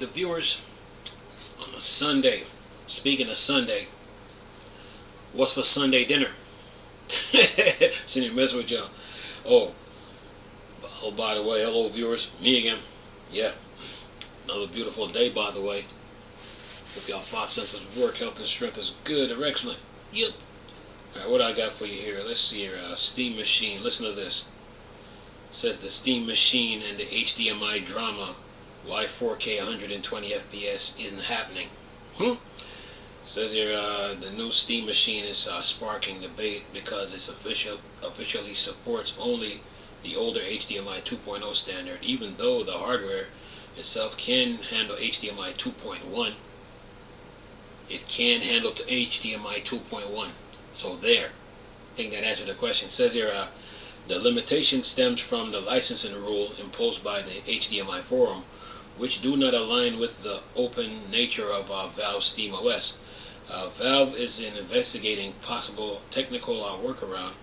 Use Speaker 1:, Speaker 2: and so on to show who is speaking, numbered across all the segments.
Speaker 1: the viewers on a Sunday. Speaking of Sunday, what's for Sunday dinner? Sitting here messing with y'all. Oh, by the way, hello viewers, me again. Yeah, another beautiful day, by the way. Hope y'all 5 senses of work, health, and strength is good or excellent. Yep. Alright, what I got for you here? Let's see here. Steam Machine. Listen to this. It says the Steam Machine and the HDMI drama. Why 4K 120 FPS isn't happening. It says here the new Steam Machine is sparking debate because it officially supports only the older HDMI 2.0 standard, even though the hardware itself can handle HDMI 2.1. It can handle HDMI 2.1. So there. I think that answered the question. It says here the limitation stems from the licensing rule imposed by the HDMI forum, which do not align with the open nature of Valve SteamOS. Valve is investigating possible technical workaround,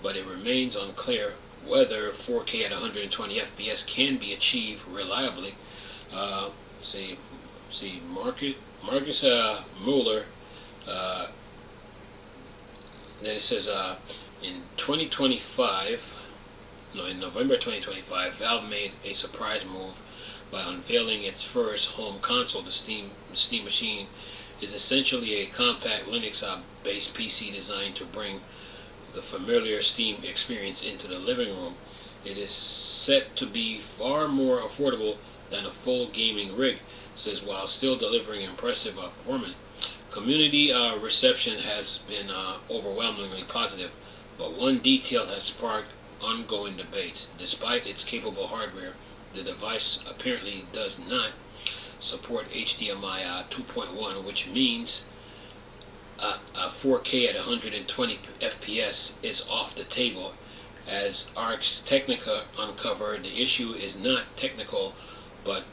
Speaker 1: but it remains unclear whether 4K at 120 FPS can be achieved reliably. Marcus Mueller. Then it says in November 2025, Valve made a surprise move by unveiling its first home console. The Steam Machine is essentially a compact Linux-based PC designed to bring the familiar Steam experience into the living room. It is set to be far more affordable than a full gaming rig, says, while still delivering impressive performance. Community reception has been overwhelmingly positive, but one detail has sparked ongoing debates. Despite its capable hardware, the device apparently does not support HDMI 2.1, which means 4K at 120 FPS is off the table. As Ars Technica uncovered, the issue is not technical, but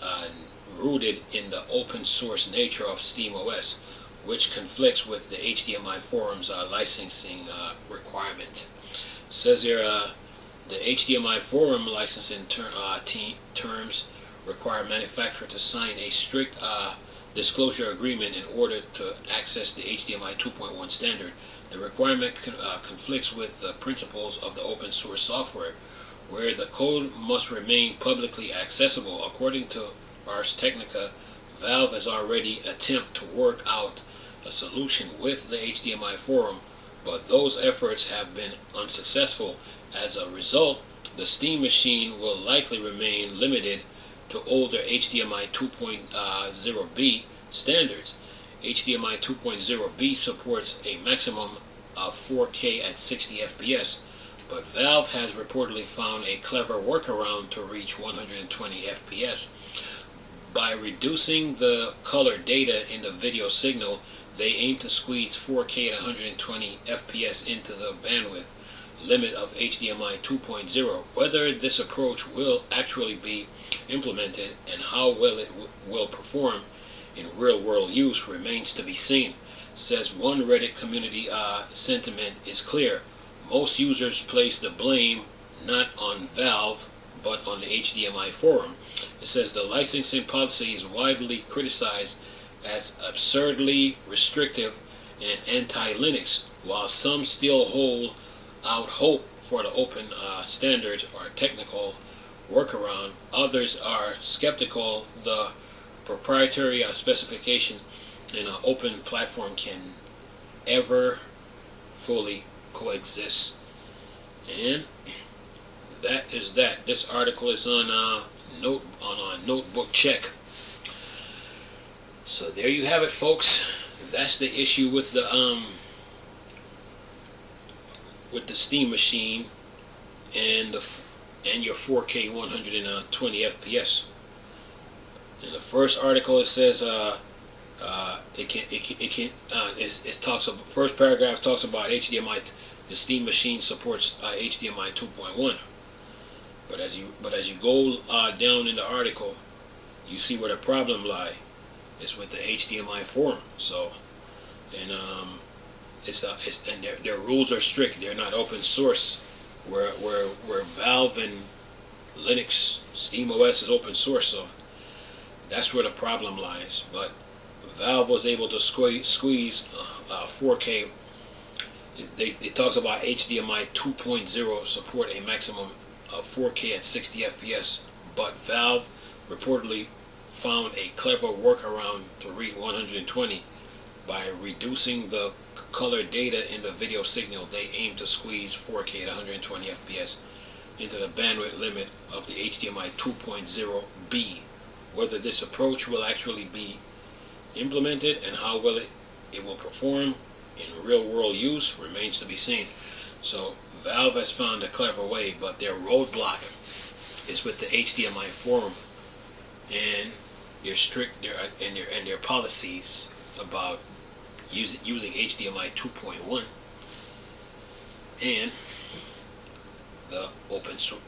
Speaker 1: rooted in the open source nature of SteamOS, which conflicts with the HDMI forum's licensing requirement. It says here, the HDMI forum licensing terms require manufacturer to sign a strict disclosure agreement in order to access the HDMI 2.1 standard. The requirement conflicts with the principles of the open source software, where the code must remain publicly accessible. According to Ars Technica, Valve has already attempted to work out a solution with the HDMI forum, but those efforts have been unsuccessful. As a result, the Steam Machine will likely remain limited to older HDMI 2.0B standards. HDMI 2.0B supports a maximum of 4K at 60 FPS, but Valve has reportedly found a clever workaround to reach 120 FPS. By reducing the color data in the video signal, they aim to squeeze 4K at 120 FPS into the bandwidth limit of HDMI 2.0. Whether this approach will actually be implemented and how well it will perform in real-world use remains to be seen. Says one Reddit community sentiment is clear. Most users place the blame not on Valve but on the HDMI forum. It says the licensing policy is widely criticized as absurdly restrictive and anti-Linux, while some still hold out hope for the open standards or technical workaround. Others are skeptical the proprietary specification in an open platform can ever fully coexist. And that is that. This article is on Notebook Check. So there you have it, folks. That's the issue with the Steam Machine and your 4K 120 FPS. In the first article, it says first paragraph talks about HDMI. The Steam Machine supports HDMI 2.1. But as you go down in the article, you see where the problem lies. It's with the HDMI forum. So, and their rules are strict. They're not open source. Where Valve and Linux, SteamOS is open source. So That's where the problem lies. But Valve was able to squeeze 4K. It talks about HDMI 2.0 support a maximum of 4K at 60 FPS, but Valve reportedly found a clever workaround to read 120 by reducing the color data in the video signal. They aim to squeeze 4K at 120 FPS into the bandwidth limit of the HDMI 2.0B. Whether this approach will actually be implemented and how well it will perform in real-world use remains to be seen. So Valve has found a clever way, but their roadblock is with the HDMI forum and their policies about using HDMI 2.1 and the open source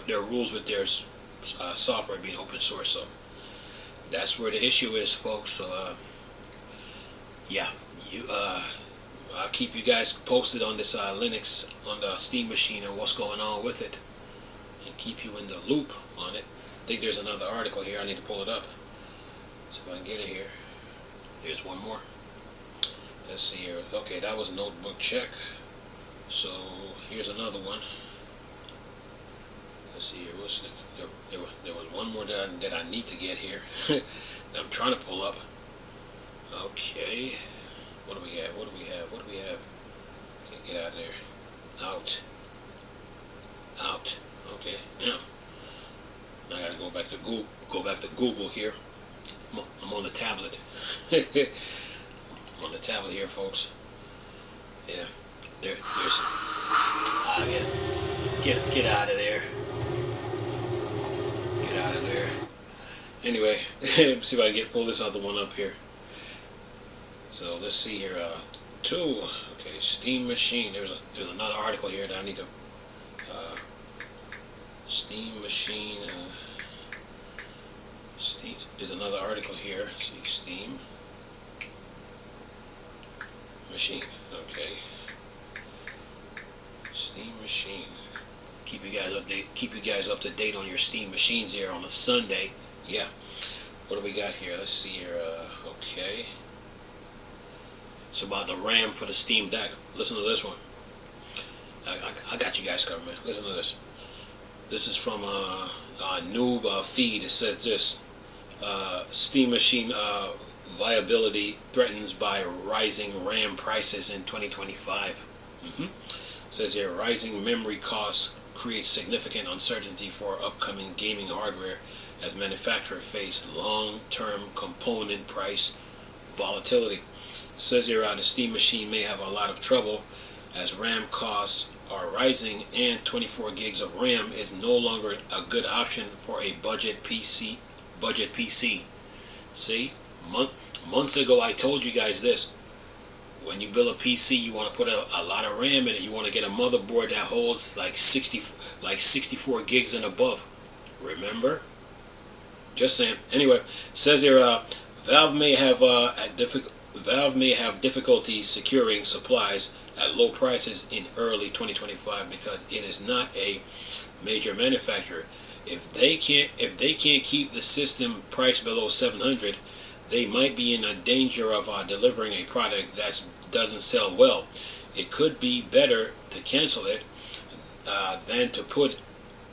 Speaker 1: their rules with their software being open source. So that's where the issue is, folks. So yeah, I'll keep you guys posted on this Linux on the Steam Machine and what's going on with it, and keep you in the loop on it. I think there's another article here. I need to pull it up so if I can get it here. Here's one more. Let's see here. Okay, that was notebook check. So here's another one. Let's see here. There was one more that I need to get here. I'm trying to pull up. Okay. What do we have? What do we have? What do we have? Can't get out of there. Out. Okay. Now I gotta go back to Google. Go back to Google here. I'm on the tablet. I'm on the tablet here, folks. Yeah. There's. Get out of there. Get out of there. Anyway, let's see if I can pull this other one up here. So let's see here. Okay, Steam Machine. There's another article here that I need to. Steam Machine. Steam. There's another article here. See, Steam Machine. Okay. Steam Machine. Keep you guys up to date on your Steam machines here on a Sunday. Yeah. What do we got here? Let's see here. Okay. It's about the RAM for the Steam Deck. Listen to this one. I got you guys covered, man. Listen to this. This is from a Noob feed. It says this. Steam Machine viability threatened by rising RAM prices in 2025. It says here, rising memory costs create significant uncertainty for upcoming gaming hardware as manufacturers face long-term component price volatility. It says here, the Steam Machine may have a lot of trouble as RAM costs are rising and 24 gigs of RAM is no longer a good option for a budget PC. See, months ago I told you guys this. When you build a PC, you want to put a lot of RAM in it. You want to get a motherboard that holds like 64 gigs and above. Remember? Just saying. Anyway, it says here, Valve may have difficulty securing supplies at low prices in early 2025 because it is not a major manufacturer. If they can't keep the system price below 700, they might be in a danger of delivering a product that doesn't sell well. It could be better to cancel it than to put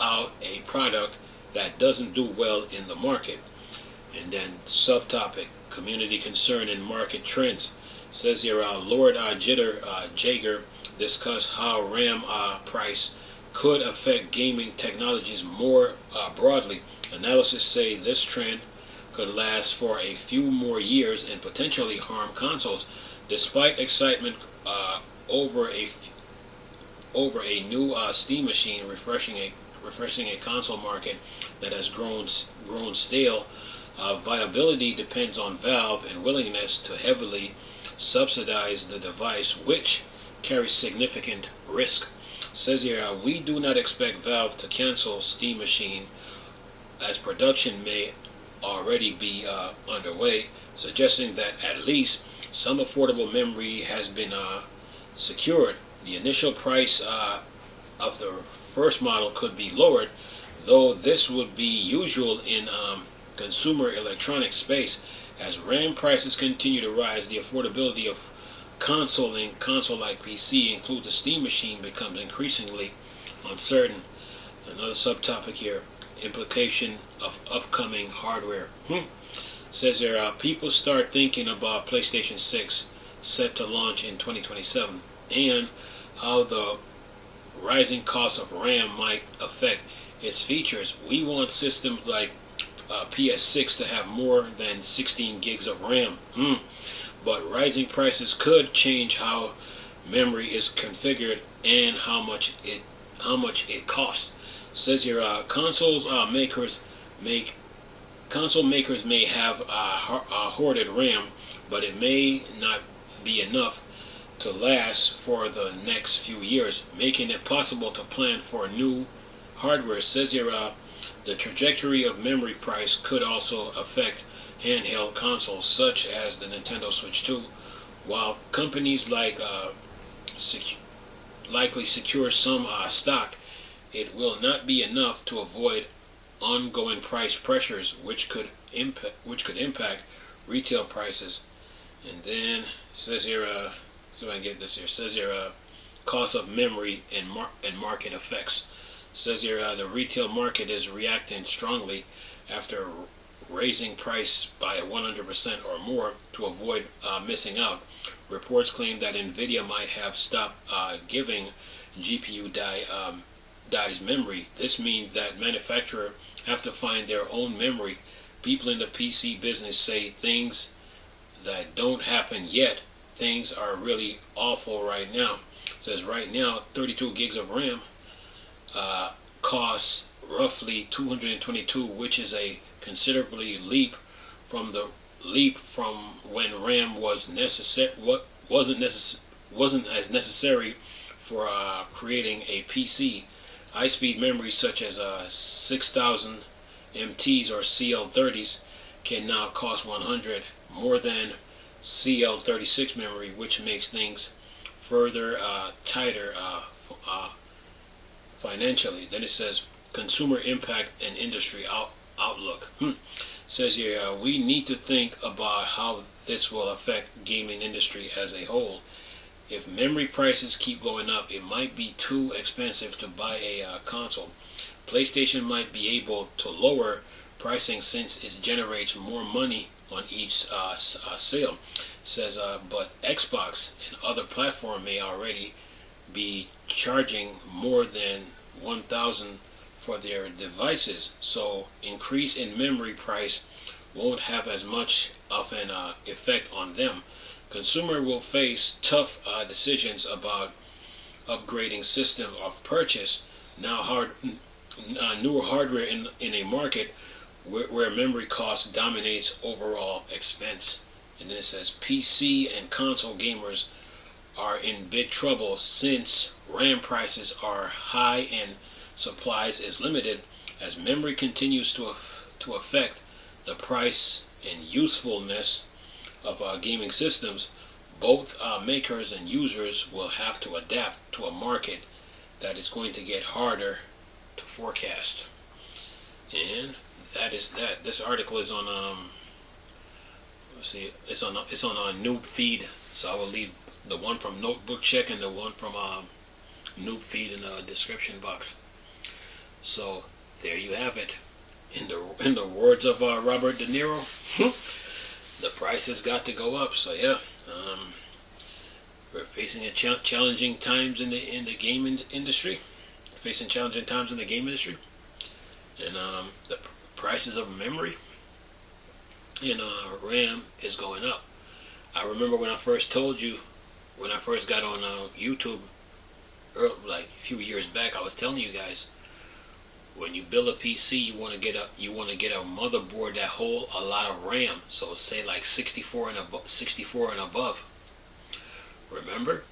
Speaker 1: out a product that doesn't do well in the market. And then subtopic, community concern and market trends. Says here, Lord Jager discussed how RAM price could affect gaming technologies more broadly. Analysis say this trend could last for a few more years and potentially harm consoles. Despite excitement over a new Steam Machine refreshing a console market that has grown stale, viability depends on Valve and willingness to heavily subsidize the device, which carries significant risk. Says here, we do not expect Valve to cancel Steam Machine as production may already be underway, suggesting that at least some affordable memory has been secured. The initial price of the first model could be lowered, though this would be usual in consumer electronics space. As RAM prices continue to rise, the affordability of console-like PC, includes the Steam machine, becomes increasingly uncertain. Another subtopic here: implication of upcoming hardware. Says there, people start thinking about PlayStation 6 set to launch in 2027 and how the rising cost of RAM might affect its features. We want systems like PS6 to have more than 16 gigs of RAM. But rising prices could change how memory is configured and how much it costs. Says here, console makers may have hoarded RAM, but it may not be enough to last for the next few years, making it possible to plan for new hardware. Says here, the trajectory of memory price could also affect handheld consoles such as the Nintendo Switch 2. While companies likely secure some stock, it will not be enough to avoid ongoing price pressures, which could impact retail prices. And then says here, so I get this here. Says here, cost of memory and market effects. Says here, the retail market is reacting strongly after raising price by 100% or more to avoid missing out. Reports claim that Nvidia might have stopped giving GPU dies memory. This means that manufacturers have to find their own memory. People in the PC business say things that don't happen yet. Things are really awful right now. It says right now 32 gigs of RAM costs roughly 222, which is a considerably leap from when RAM wasn't as necessary for creating a PC. High-speed memory such as 6000 MTs or CL30s can now cost 100 more than CL36 memory, which makes things further tighter financially. Then it says consumer impact and industry outlook. Says here, we need to think about how this will affect gaming industry as a whole. If memory prices keep going up, it might be too expensive to buy a console. PlayStation might be able to lower pricing since it generates more money on each sale. Says, but Xbox and other platforms may already be charging more than $1,000 for their devices, so increase in memory price won't have as much of an effect on them. Consumer will face tough decisions about upgrading system of purchase. Now newer hardware in a market where memory cost dominates overall expense. And then it says PC and console gamers are in big trouble since RAM prices are high and supplies is limited. As memory continues to affect the price and usefulness of gaming systems, both makers and users will have to adapt to a market that is going to get harder to forecast. And that is that. This article is on let's see, it's on our Noob feed, so I will leave the one from Notebook Check and the one from Noob feed in the description box. So there you have it. In the words of Robert De Niro, the price has got to go up. So yeah, we're facing challenging times in the gaming industry. Facing challenging times in the game industry, and the prices of memory and RAM is going up. I remember when I first told you, when I first got on YouTube, like a few years back, I was telling you guys, when you build a PC, you want to get a motherboard that hold a lot of RAM. So say like 64 and above. Remember?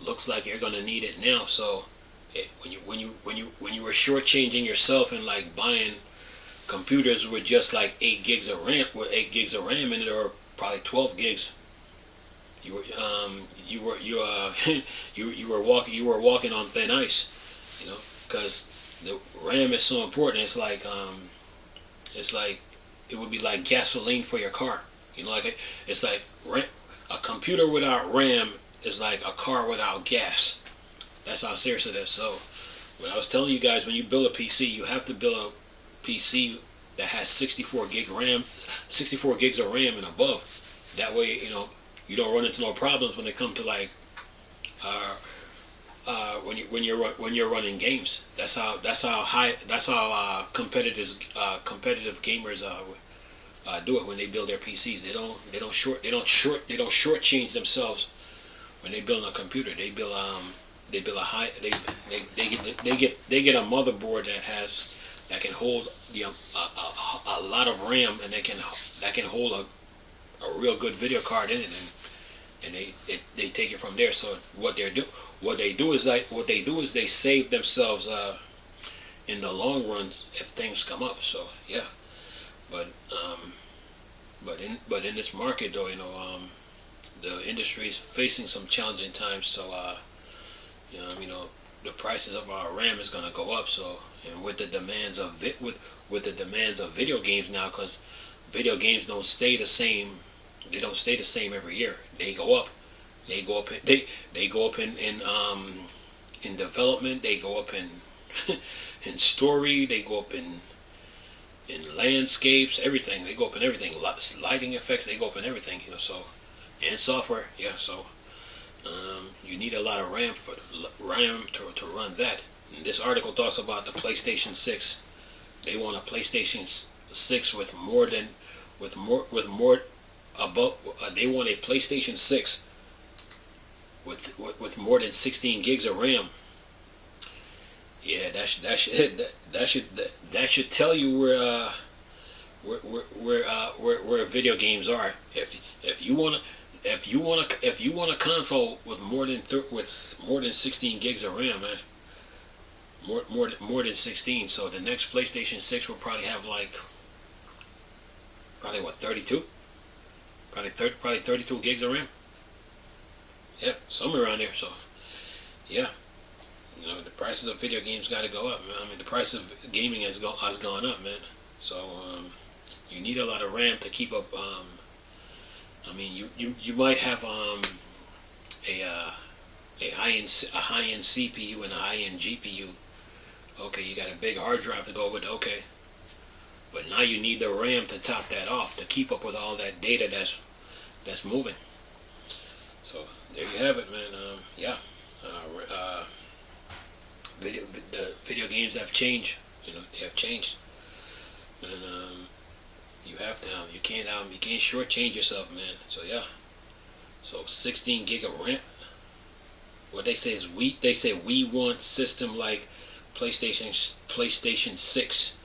Speaker 1: Looks like you're gonna need it now. So when you were shortchanging yourself and like buying computers with just like 8 gigs of RAM in it, or probably 12 gigs, you were walking on thin ice, because the RAM is so important. It's like it would be like gasoline for your car. You know, like it's like a computer without RAM is like a car without gas. That's how serious it is. So when I was telling you guys, when you build a PC, you have to build a PC that has 64 gigs of RAM and above. That way, you know, you don't run into no problems when it comes to like when you're running games. That's how competitive gamers do it when they build their PCs. They don't shortchange themselves when they build a computer. They build a high they get a motherboard that can hold a lot of RAM, and that can hold a real good video card in it, and they take it from there. So what they do is they save themselves in the long run if things come up. So yeah, but in this market though, you know, the industry is facing some challenging times. So you know, the prices of our RAM is going to go up. So, and with the demands of video games now, because video games don't stay the same. They don't stay the same every year. They go up. They go up. They go up in development. They go up in in story. They go up in landscapes. Everything. They go up in everything. Lighting effects. They go up in everything. You know. So, and software. Yeah. So. You need a lot of RAM to run that. And this article talks about the PlayStation 6. They want a PlayStation 6 with more above. They want a PlayStation 6 with more than 16 gigs of RAM. Yeah, that should tell you where video games are. If you want a console with more than 16 gigs of RAM, man, more than 16. So the next PlayStation 6 will probably have what, 32? Probably 32 gigs of RAM. Yeah, somewhere around there. So yeah, you know, the prices of video games got to go up, man. I mean, the price of gaming has gone up, man. So you need a lot of RAM to keep up. I mean, you might have a high-end CPU and a high-end GPU. Okay, you got a big hard drive to go with. Okay, but now you need the RAM to top that off to keep up with all that data that's moving. So there you have it, man. Yeah, the video games have changed. You know, they have changed, and you have to. You can't shortchange yourself, man. So yeah. So 16 gig of RAM. What they say is we want system like PlayStation 6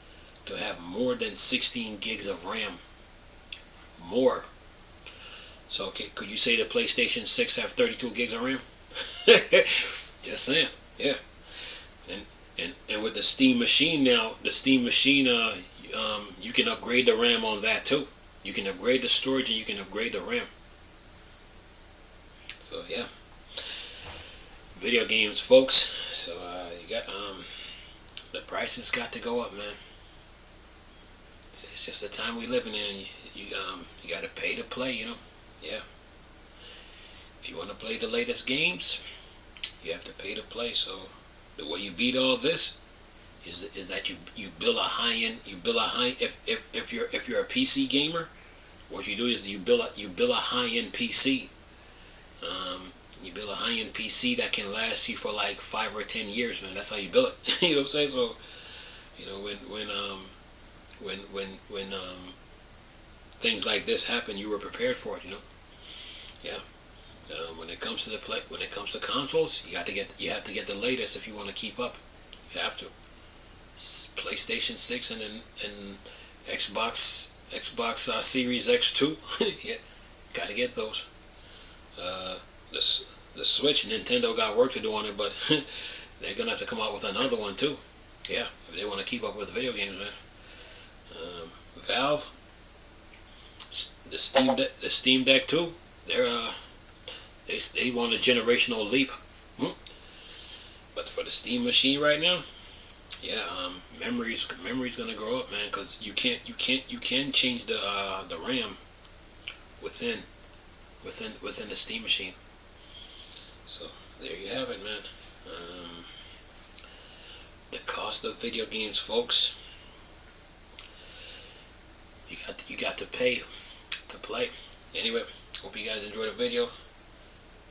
Speaker 1: to have more than 16 gigs of RAM. More. So could you say the PlayStation 6 have 32 gigs of RAM? Just saying. Yeah. And with the Steam Machine now, you can upgrade the RAM on that too. You can upgrade the storage and you can upgrade the RAM. So yeah, video games, folks. So you got the prices got to go up, man. It's just the time we living in. You got to pay to play, you know. Yeah. If you want to play the latest games, you have to pay to play. So the way you beat all this is that you build a high-end. If you're a PC gamer, what you do is you build a high-end PC. You build a high-end PC that can last you for like 5 or 10 years, man. That's how you build it. You know what I'm saying? So, you know, when things like this happen, you were prepared for it. You know, yeah. When it comes to consoles, you have to get the latest if you want to keep up. You have to. PlayStation 6 and Xbox Series X2. Yeah, got to get those. The Switch, Nintendo got work to do on it, but they're gonna have to come out with another one too. Yeah, if they want to keep up with video games, man. Valve, the Steam Deck too. They want a generational leap. But for the Steam machine right now, yeah, memory's gonna grow up, man, because you can change the RAM within the Steam machine. So there you have it, man. The cost of video games, folks. You got to pay to play. Anyway, hope you guys enjoyed the video.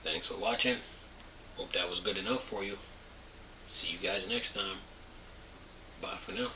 Speaker 1: Thanks for watching. Hope that was good enough for you. See you guys next time. Bye for now.